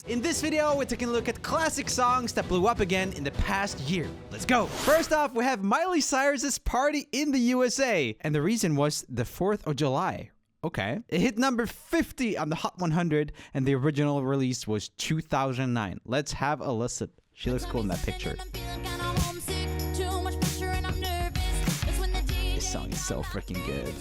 In this video, we're taking a look at classic songs that blew up again in the past year. Let's go! First off, we have Miley Cyrus's Party in the USA. And the reason was the 4th of July. Okay. It hit number 50 on the Hot 100, and the original release was 2009. Let's have a listen. She looks cool in that picture. This song is so freaking good.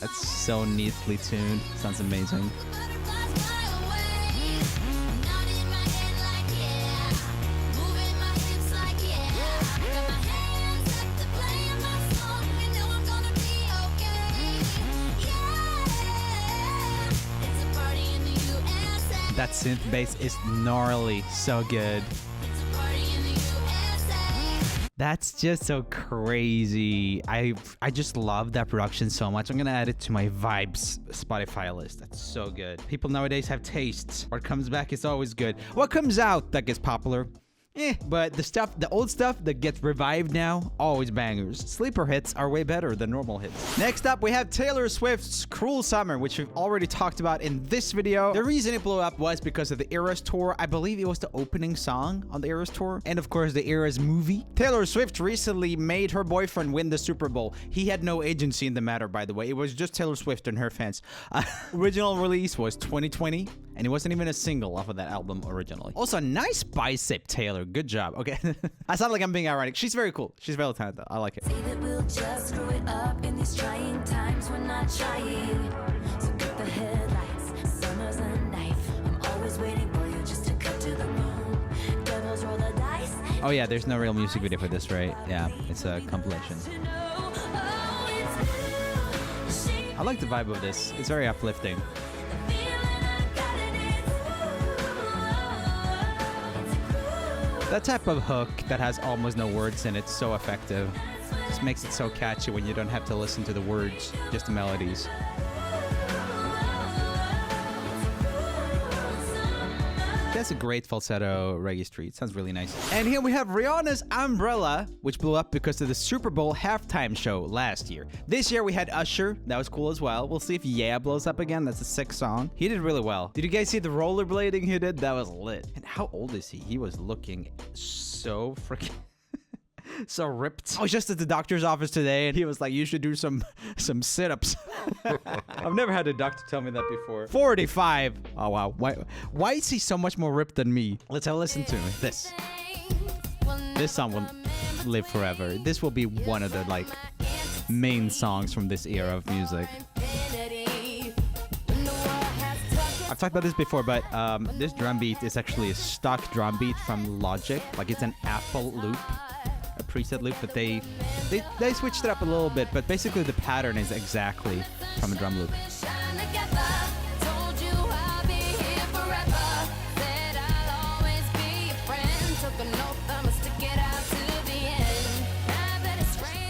That's so neatly tuned. Sounds amazing. That synth bass is gnarly. So good. That's just so crazy. I just love that production so much. I'm gonna add it to my Vibes Spotify list. That's so good. People nowadays have tastes. What comes back is always good. What comes out that gets popular? But the old stuff that gets revived now, always bangers. Sleeper hits are way better than normal hits. Next up, we have Taylor Swift's Cruel Summer, which we've already talked about in this video. The reason it blew up was because of the Eras Tour. I believe it was the opening song on the Eras Tour. And of course, the Eras movie. Taylor Swift recently made her boyfriend win the Super Bowl. He had no agency in the matter, by the way. It was just Taylor Swift and her fans. Original release was 2020, and it wasn't even a single off of that album originally. Also, nice bicep, Taylor. Good job. Okay. I sound like I'm being ironic. She's very cool. She's very talented. I like it. Say that we'll just screw it up in these trying times. We're not trying. So cut the headlights. Summer's a knife. I'm always waiting for you just to cut to the bone. Devils roll the dice. Oh yeah, there's no real music video for this, right? Yeah, it's a compilation. I like the vibe of this. It's very uplifting. That type of hook that has almost no words in it, so effective. Just makes it so catchy when you don't have to listen to the words, just the melodies. That's a great falsetto reggae street. Sounds really nice. And here we have Rihanna's Umbrella, which blew up because of the Super Bowl halftime show last year. This year we had Usher. That was cool as well. We'll see if Yeah blows up again. That's a sick song. He did really well. Did you guys see the rollerblading he did? That was lit. And how old is he? He was looking so freaking... so ripped. I was just at the doctor's office today, and he was like, you should do some sit-ups. I've never had a doctor tell me that before. 45. Oh, wow. Why is he so much more ripped than me? Let's have a listen to this. This song will live forever. This will be one of the, like, main songs from this era of music. I've talked about this before, but this drum beat is actually a stock drum beat from Logic. Like, it's an Apple loop. A preset loop, but they switched it up a little bit, but basically the pattern is exactly from a drum loop.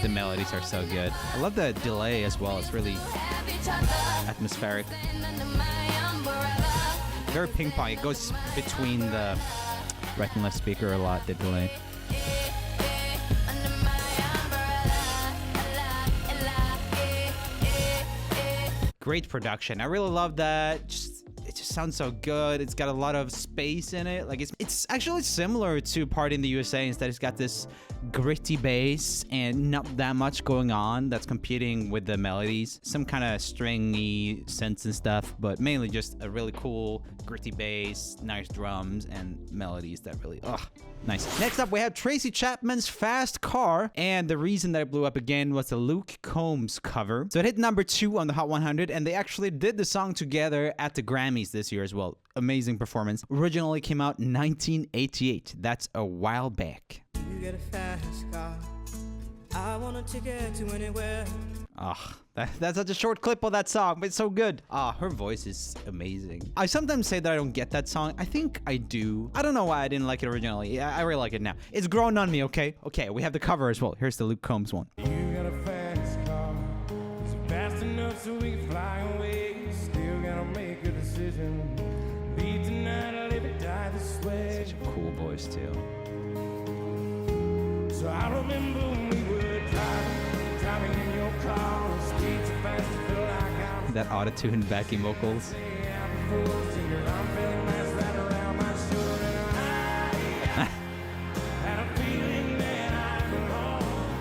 The melodies are so good. I love the delay as well. It's really atmospheric. Very ping pong. It goes between the right and left speaker a lot, the delay. Great production. I really love that. It just sounds so good. It's got a lot of space in it. Like it's actually similar to Party in the USA. Instead, it's got this gritty bass and not that much going on that's competing with the melodies. Some kind of stringy synths and stuff, but mainly just a really cool gritty bass, nice drums, and melodies that really, nice. Next up, we have Tracy Chapman's Fast Car, and the reason that it blew up again was the Luke Combs cover. So it hit number 2 on the Hot 100, and they actually did the song together at the Grammys this year as well. Amazing performance. Originally came out in 1988. That's a while back. You get a fast car. I want a ticket to anywhere. That's such a short clip of that song, but it's so good. Her voice is amazing. I sometimes say that I don't get that song. I think I do. I don't know why I didn't like it originally. Yeah, I really like it now. It's grown on me, okay? Okay, we have the cover as well. Here's the Luke Combs one. You got a fast car. Is it fast enough so we can fly away? Still gotta make a decision. Leave tonight or live or die this way. Such a cool voice too. So I remember when we were driving in your car. that auto-tune backing vocals.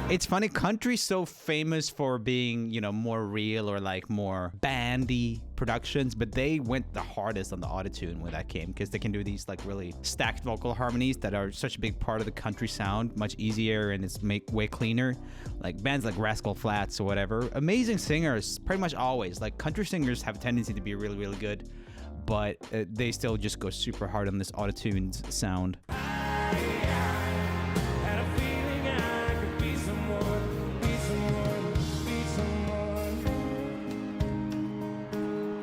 It's funny, country's so famous for being, you know, more real or like more bandy productions, but they went the hardest on the autotune when that came, because they can do these like really stacked vocal harmonies that are such a big part of the country sound, much easier, and it's way cleaner. Like bands like Rascal Flatts or whatever, amazing singers, pretty much always. Like country singers have a tendency to be really, really good, but they still just go super hard on this autotuned sound.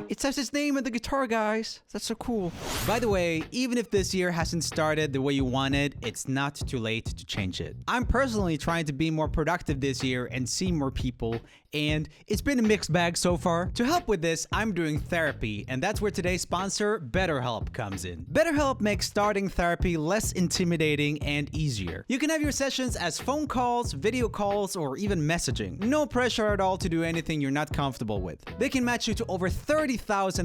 It says his name in the guitar, guys. That's so cool. By the way, even if this year hasn't started the way you wanted, it's not too late to change it. I'm personally trying to be more productive this year and see more people, and it's been a mixed bag so far. To help with this, I'm doing therapy, and that's where today's sponsor, BetterHelp, comes in. BetterHelp makes starting therapy less intimidating and easier. You can have your sessions as phone calls, video calls, or even messaging. No pressure at all to do anything you're not comfortable with. They can match you to over 30,000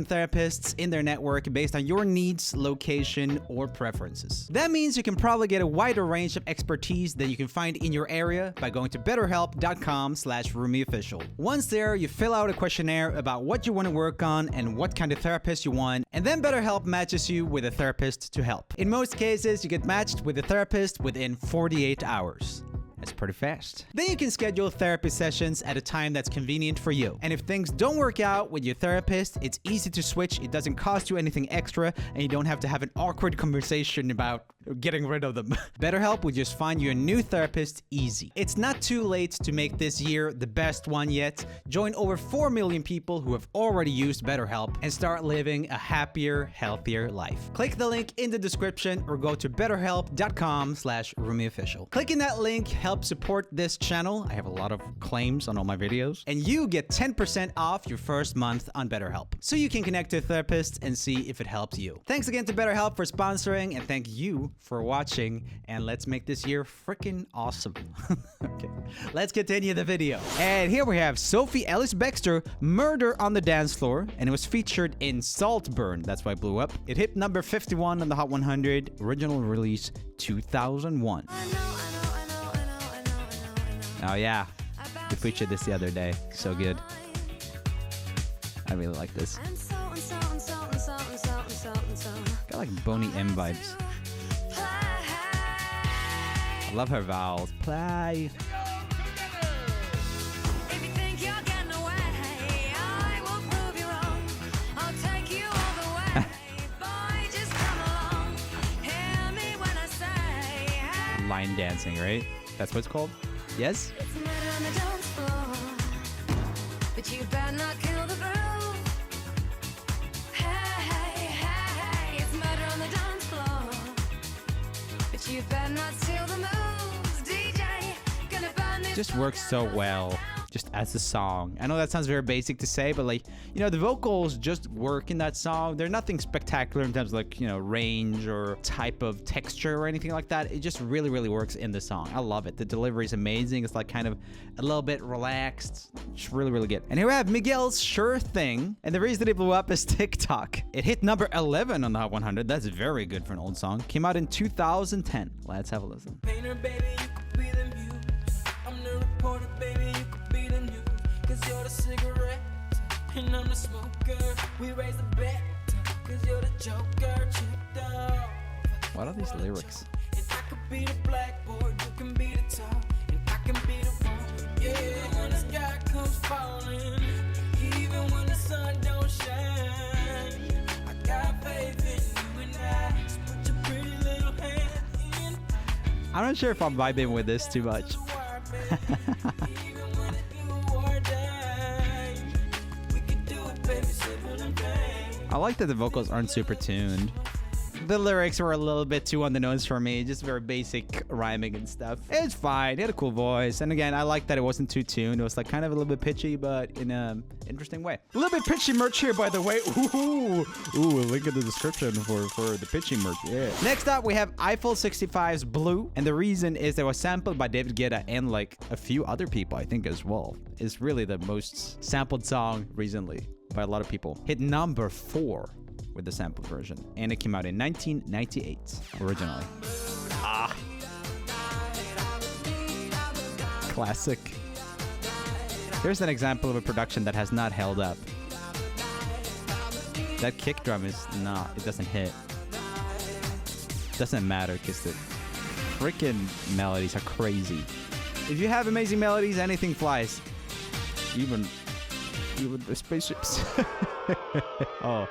therapists in their network based on your needs, location, or preferences. That means you can probably get a wider range of expertise than you can find in your area by going to betterhelp.com/RoomieOfficial. Once there, you fill out a questionnaire about what you want to work on and what kind of therapist you want, and then BetterHelp matches you with a therapist to help. In most cases, you get matched with a therapist within 48 hours. That's pretty fast. Then you can schedule therapy sessions at a time that's convenient for you. And if things don't work out with your therapist, it's easy to switch. It doesn't cost you anything extra, and you don't have to have an awkward conversation about getting rid of them. BetterHelp will just find you a new therapist easy. It's not too late to make this year the best one yet. Join over 4 million people who have already used BetterHelp and start living a happier, healthier life. Click the link in the description or go to betterhelp.com/RoomieOfficial. Clicking that link helps support this channel. I have a lot of claims on all my videos, and you get 10% off your first month on BetterHelp, so you can connect to a therapist and see if it helps you. Thanks again to BetterHelp for sponsoring, and thank you for watching, and let's make this year freaking awesome. Okay, let's continue the video. And here we have Sophie Ellis Bextor, Murder on the Dance Floor, and it was featured in Saltburn. That's why it blew up. It hit number 51 on the Hot 100, original release 2001. Oh yeah, we featured this the other day. So good. I really like this. Got like Boney M vibes. I love her vowels. Play. Line dancing, right? That's what it's called? Yes? It's a murder on the dance floor, but you better not kill the groove. Hey, hey, hey, it's murder on the dance floor, but you better not steal the moves. DJ, gonna burn this. Just works so well. Just as a song. I know that sounds very basic to say, but like, you know, the vocals just work in that song. They're nothing spectacular in terms of like, you know, range or type of texture or anything like that. It just really, really works in the song. I love it. The delivery is amazing. It's like kind of a little bit relaxed. It's really, really good. And here we have Miguel's Sure Thing. And the reason it blew up is TikTok. It hit number 11 on the Hot 100. That's very good for an old song. Came out in 2010. Let's have a listen. Painter, baby, you could be the muse. I'm the reporter, baby, you could be the news. Cause you're the cigarette, and I'm the smoker. We raise the bet, cause you're the joker, chipped off. What are these lyrics? And I could be the blackboard, you can be the top, and I can be the one. Yeah, when the sky comes falling, even when the sun don't shine, I got faith in you and I. Just put your pretty little hand in. I'm not sure if I'm vibing with this too much. I like that the vocals aren't super tuned. The lyrics were a little bit too on the nose for me, just very basic rhyming and stuff. It's fine, he had a cool voice, and again, I like that it wasn't too tuned. It was like kind of a little bit pitchy, but in an interesting way. A little bit pitchy merch here, by the way. Ooh, link in the description for the pitchy merch, yeah. Next up, we have Eiffel 65's Blue, and the reason is that it was sampled by David Guetta and like a few other people, I think, as well. It's really the most sampled song recently. by a lot of people. Hit number 4 with the sampled version. And it came out in 1998 originally. Ah. Classic. Here's an example of a production that has not held up. That kick drum is not, it doesn't hit. Doesn't matter because the freaking melodies are crazy. If you have amazing melodies, anything flies. Even the spaceships. Oh.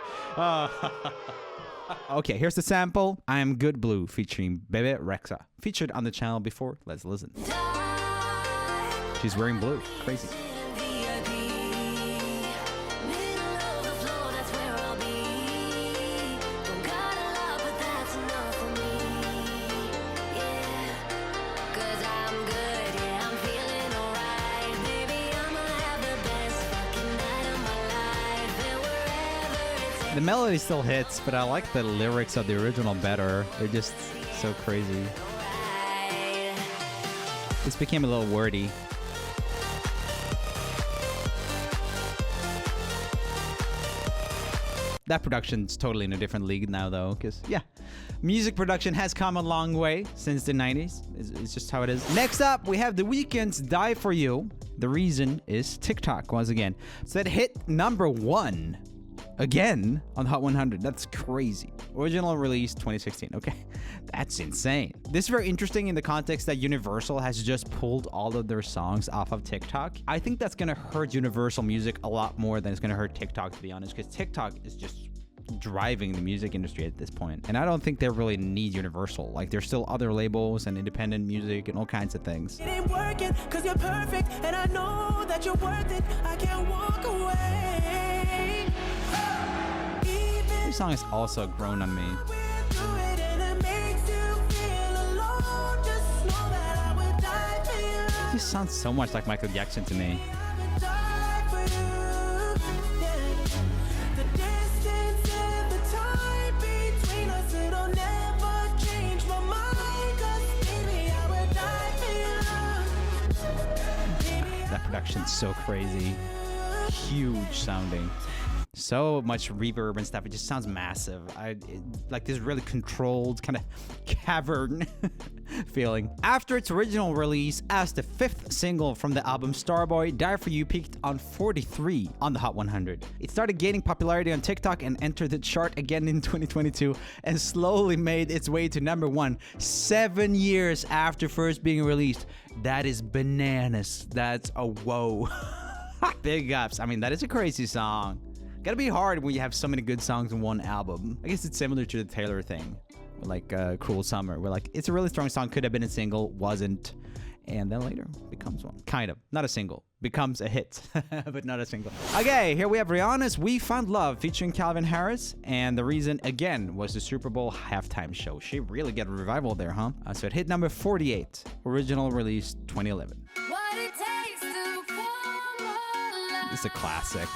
Okay, here's the sample. I Am Good Blue featuring Bebe Rexha. Featured on the channel before. Let's listen. She's wearing blue. Crazy. The melody still hits, but I like the lyrics of the original better. They're just so crazy. This became a little wordy. That production's totally in a different league now, though, because, yeah, music production has come a long way since the 90s. It's just how it is. Next up, we have The Weeknd's Die For You. The reason is TikTok, once again. So it hit number 1 again on Hot 100. That's crazy. Original release 2016. Okay, that's insane. This is very interesting in the context that Universal has just pulled all of their songs off of TikTok. I think that's gonna hurt Universal Music a lot more than it's gonna hurt TikTok, to be honest, because TikTok is just driving the music industry at this point. And I don't think they really need Universal. Like, there's still other labels and independent music and all kinds of things. It ain't working, cause you're perfect, and I know that you're worth it. I can't walk away. This song has also grown on me. This sounds so much like Michael Jackson to me. That production's so crazy. Huge sounding. So much reverb and stuff. It just sounds massive. Like this really controlled kind of cavern feeling. After its original release as the 5th single from the album, Starboy, Die For You peaked on 43 on the Hot 100. It started gaining popularity on TikTok and entered the chart again in 2022 and slowly made its way to number 1 7 years after first being released. That is bananas. That's a whoa. Big ups. I mean, that is a crazy song. Gotta be hard when you have so many good songs in one album. I guess it's similar to the Taylor thing, like Cruel Summer, where like it's a really strong song, could have been a single, wasn't, and then later becomes one. Kind of, not a single, becomes a hit, but not a single. Okay, here we have Rihanna's We Found Love featuring Calvin Harris, and the reason again was the Super Bowl halftime show. She really got a revival there, huh? So it hit number 48, original release 2011. It's a classic.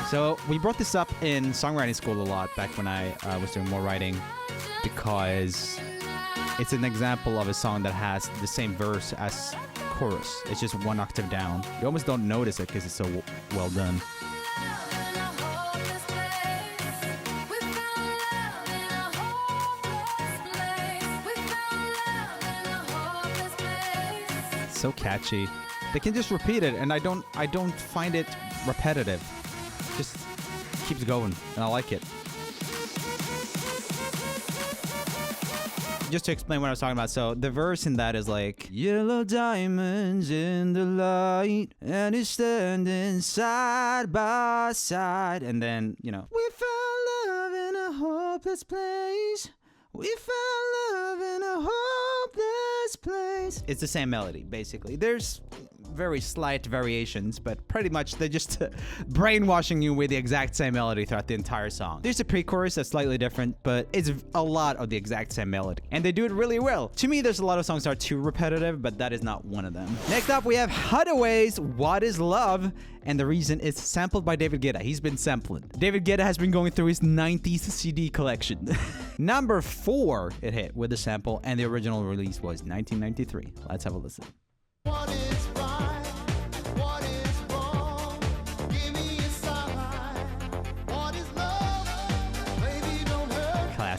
So we brought this up in songwriting school a lot back when I was doing more writing, because it's an example of a song that has the same verse as chorus. It's just 1 octave down. You almost don't notice it because it's so well done. So catchy. They can just repeat it, and I don't find it repetitive. Just keeps going, and I like it. Just to explain what I was talking about, so the verse in that is like, yellow diamonds in the light, and it's standing side by side, and then, you know, we found love in a hopeless place. We found love in a hopeless place. It's the same melody, basically. There's very slight variations, but pretty much they're just brainwashing you with the exact same melody throughout the entire song. There's a pre-chorus that's slightly different, but it's a lot of the exact same melody, and they do it really well. To me, there's a lot of songs that are too repetitive, but that is not one of them. Next up, we have Hadaway's What Is Love, and the reason is sampled by David Guetta. He's been sampling. David Guetta has been going through his 90s CD collection. Number 4 it hit with the sample, and the original release was 1993. Let's have a listen. What is right? What is wrong? Give me a sign.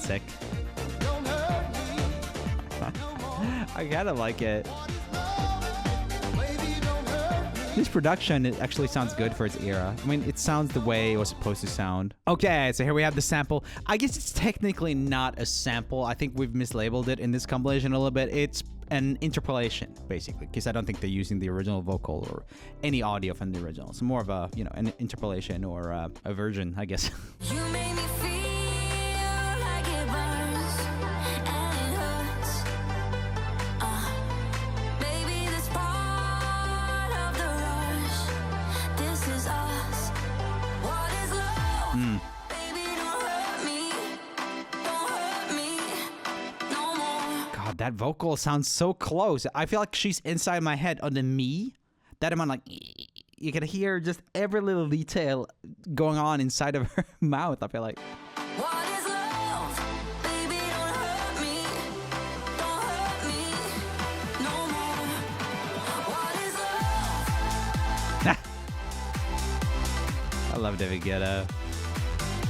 classic. I kind of like it. This production, it actually sounds good for its era. I mean, it sounds the way it was supposed to sound. Okay, so here we have the sample. I guess it's technically not a sample. I think we've mislabeled it in this compilation a little bit. It's an interpolation, basically, because I don't think they're using the original vocal or any audio from the original. It's more of a, you know, an interpolation or a version, I guess. You make me feel like it burns and it hurts. Baby, this part of the rush. This is us. What is love? Baby, don't hurt me. Don't hurt me no more. God, that vocal sounds so close. I feel like she's inside my head on the me. That I'm like, you can hear just every little detail going on inside of her mouth, I feel like. What is love? Baby, don't hurt me. Don't hurt me no more. What is love? I love David Guetta.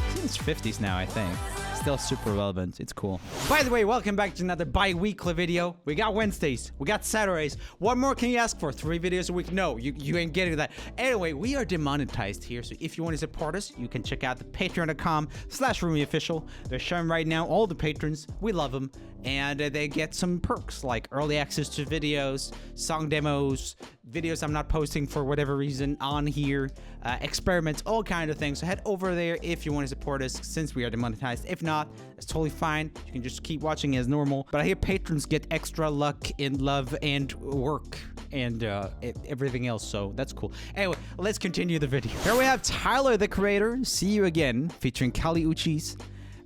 He's in his 50s now, I think. Still super relevant. It's cool. By the way, welcome back to another bi-weekly video. We got Wednesdays. We got Saturdays. What more can you ask for? 3 videos a week? No, you ain't getting that. Anyway, we are demonetized here, so if you want to support us, you can check out the patreon.com/RumiOfficial. They're showing right now all the patrons. We love them. And they get some perks like early access to videos, song demos, videos I'm not posting for whatever reason on here, experiments, all kind of things. So head over there if you want to support us since we are demonetized. If not, it's totally fine. You can just keep watching as normal. But I hear patrons get extra luck in love and work and everything else, so that's cool. Anyway, let's continue the video. Here we have Tyler, the Creator, See You Again, featuring Kali Uchis.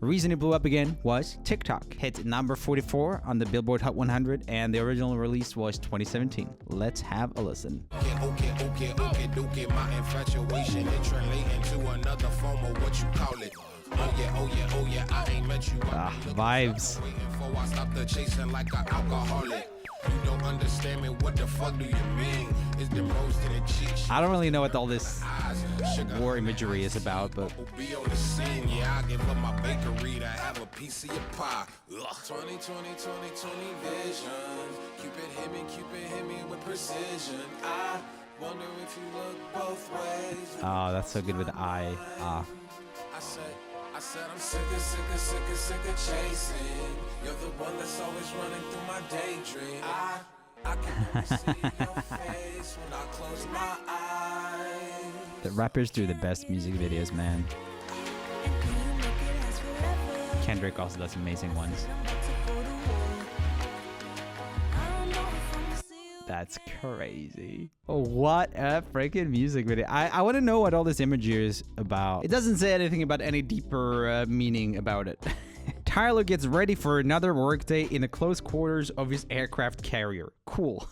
Reason it blew up again was TikTok. Hit number 44 on the Billboard Hot 100, and the original release was 2017. Let's have a listen. Okay, my infatuation it translating to another form of what you call it. Oh yeah, I ain't met you. Vibes. Waiting for I stop the chasing like an alcoholic. You don't understand me, what the fuck do you mean? It's the most in the cheek. I don't really know what all this war imagery is about, but Be on the scene, yeah, I give up my bakery to have a piece of your pie. 20 vision. Cupid hit me with precision. I wonder if you look both ways. oh, that's so good with the eye. I said I'm sick of chasing. You're the one that's always running through my daydream. I can only see your face when I close my eyes. The rappers do the best music videos, man. Kendrick also does amazing ones. That's crazy. Oh, what a freaking music video. I want to know what all this imagery is about. It doesn't say anything about any deeper meaning about it. Tyler gets ready for another workday in the close quarters of his aircraft carrier. Cool.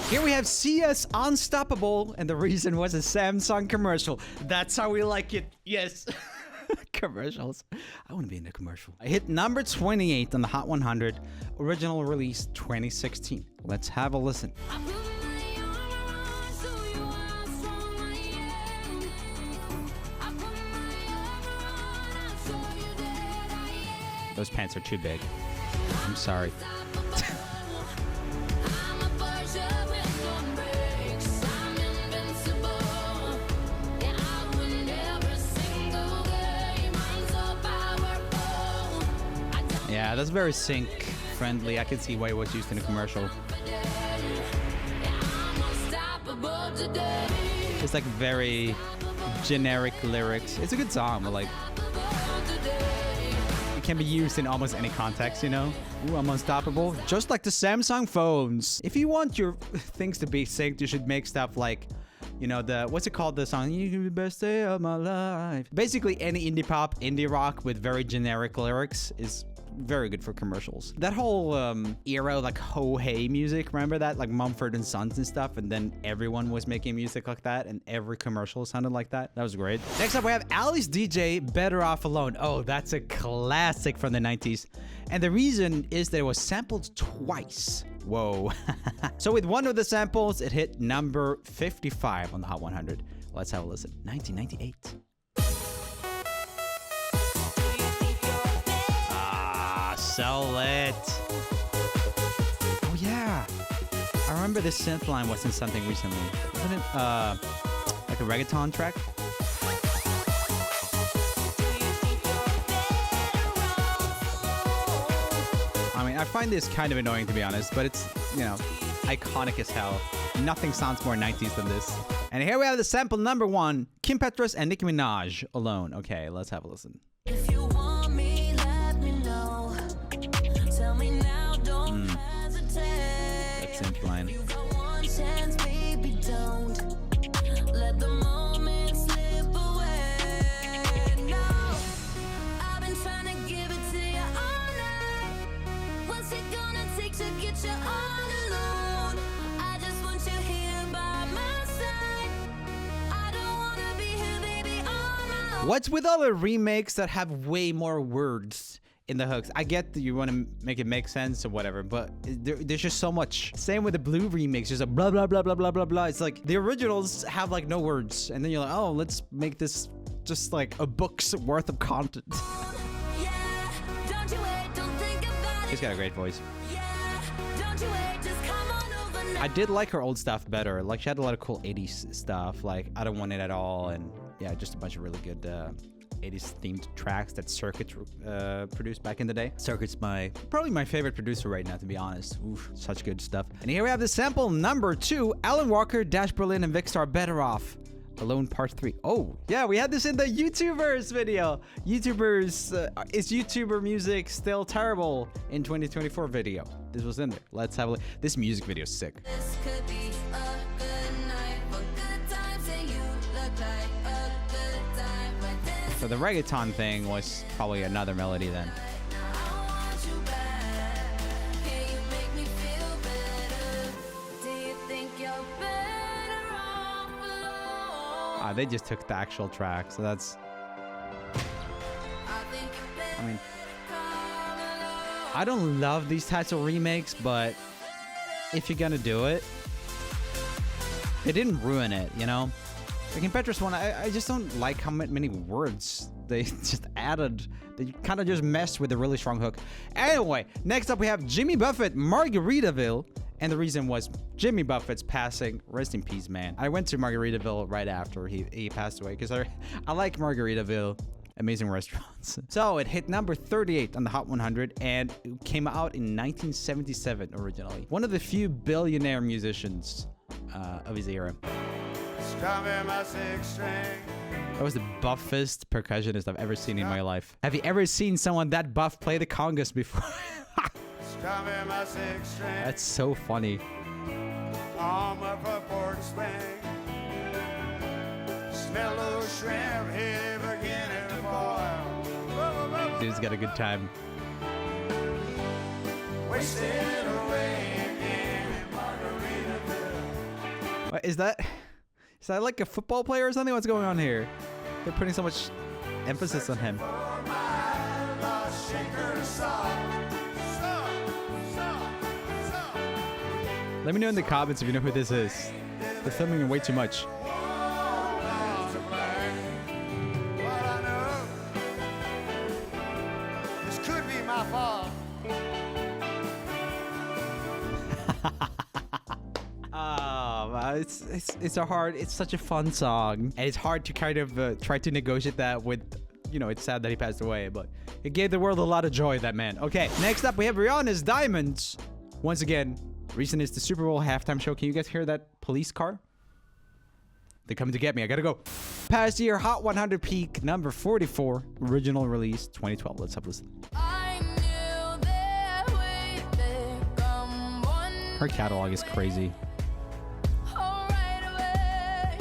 Here we have CS Unstoppable, and the reason was a Samsung commercial. That's how we like it. Yes. Commercials. I want to be in a commercial. I hit number 28 on the Hot 100, original release 2016. Let's have a listen. Those pants are too big. I'm sorry. Yeah, that's very sync friendly. I can see why it was used in a commercial. It's like very generic lyrics. It's a good song, but like it can be used in almost any context, you know? Ooh, I'm unstoppable. Just like the Samsung phones. If you want your things to be synced, you should make stuff like, you know, the, what's it called, the song, You Can Be the Best Day of My Life. Basically, any indie pop, indie rock with very generic lyrics is very good for commercials. That whole era, like ho hey music, remember that? Like Mumford and Sons and stuff, and then everyone was making music like that, and every commercial sounded like that. That was great. Next up, we have Alice DJ, Better Off Alone. Oh, that's a classic from the 90s. And the reason is that it was sampled twice. Whoa. So with one of the samples, it hit number 55 on the Hot 100. Let's have a listen. 1998. so lit. Oh yeah, I remember this synth line was in something recently. Wasn't it like a reggaeton track? I mean, I find this kind of annoying to be honest, but it's, you know, iconic as hell. Nothing sounds more 90s than this. And here we have the sample number 1, Kim Petras and Nicki Minaj, Alone. Okay, let's have a listen. If you want me, let me know. Tell me now, don't hesitate. That synth line. You got one chance, baby, don't let the moment slip away. No, I've been trying to give it to you all night. What's it gonna take to get you all alone? I just want you here by my side. I don't wanna be here, baby, on my own. What's with all the remakes that have way more words in the hooks? I get that you want to make it make sense or whatever, but there's just so much. Same with the Blue remix. There's a blah, blah, blah, blah, blah, blah, blah. It's like the originals have like no words. And then you're like, oh, let's make this just like a book's worth of content. Yeah, don't you wait, don't think about it. She's got a great voice. Yeah, don't you wait, just come on over now. I did like her old stuff better. Like she had a lot of cool 80s stuff. Like I Don't Want It At All. And yeah, just a bunch of really good 80s themed tracks that Circuit produced back in the day. Circuit's probably my favorite producer right now, to be honest. Oof, such good stuff. And here we have the sample number 2, Alan Walker, Dash Berlin, and Vicstar, Better Off. Alone Part 3. Oh, yeah, we had this in the YouTubers video. YouTubers, is YouTuber music still terrible in 2024 video? This was in there. Let's have a look. This music video is sick. This could be a good night for good times, and you look like a good time. But this So the reggaeton thing was probably another melody then. now I want you back. Can you make me feel better? Do you think you're better off alone? They just took the actual track, so that's... I think you better I mean, come alone. I don't love these types of remakes, but if you're gonna do it, they didn't ruin it, you know? Like in Petra's one, I just don't like how many words they just added. They kind of just messed with a really strong hook. Anyway, next up we have Jimmy Buffett, Margaritaville. And the reason was Jimmy Buffett's passing. Rest in peace, man. I went to Margaritaville right after he passed away because I like Margaritaville. Amazing restaurants. So it hit number 38 on the Hot 100 and it came out in 1977 originally. One of the few billionaire musicians of his era. That was the buffest percussionist I've ever seen in my life. Have you ever seen someone that buff play the congas before? That's so funny. Dude's got a good time. What, is that like a football player or something? What's going on here? They're putting so much emphasis on him. Let me know in the comments if you know who this is. They're filming it way too much. This could be my fault. It's such a fun song, and it's hard to kind of try to negotiate that with, you know, it's sad that he passed away, but it gave the world a lot of joy, that man. Okay, next up we have Rihanna's Diamonds. Once again, reason is the Super Bowl halftime show. Can you guys hear that police car? They're coming to get me. I gotta go. Past year Hot 100 peak number 44, original release 2012. Let's have a listen. I knew that we'd become one. Her catalog is crazy. Oh, right away.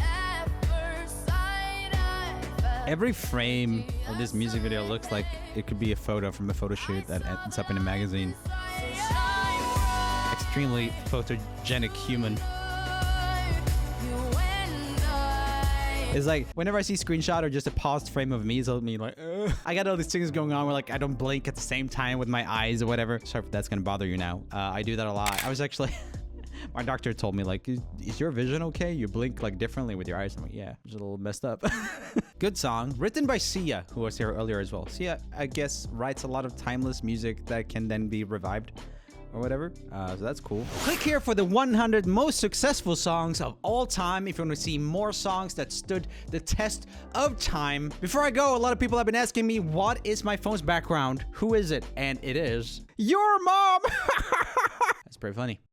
At first sight, I felt Every frame of this music video looks like it could be a photo from a photo shoot that ends up in a magazine. Extremely photogenic human. It's like whenever I see a screenshot or just a paused frame of me, it's me like, ugh. I got all these things going on where like I don't blink at the same time with my eyes or whatever. Sorry if that's gonna bother you now. I do that a lot. I was actually, my doctor told me like, is your vision okay? You blink like differently with your eyes. I'm like, yeah, it's a little messed up. Good song, written by Sia, who was here earlier as well. Sia, I guess, writes a lot of timeless music that can then be revived or whatever. So that's cool. Click here for the 100 most successful songs of all time if you want to see more songs that stood the test of time. Before I go, a lot of people have been asking me, what is my phone's background? Who is it? And it is your mom. That's pretty funny.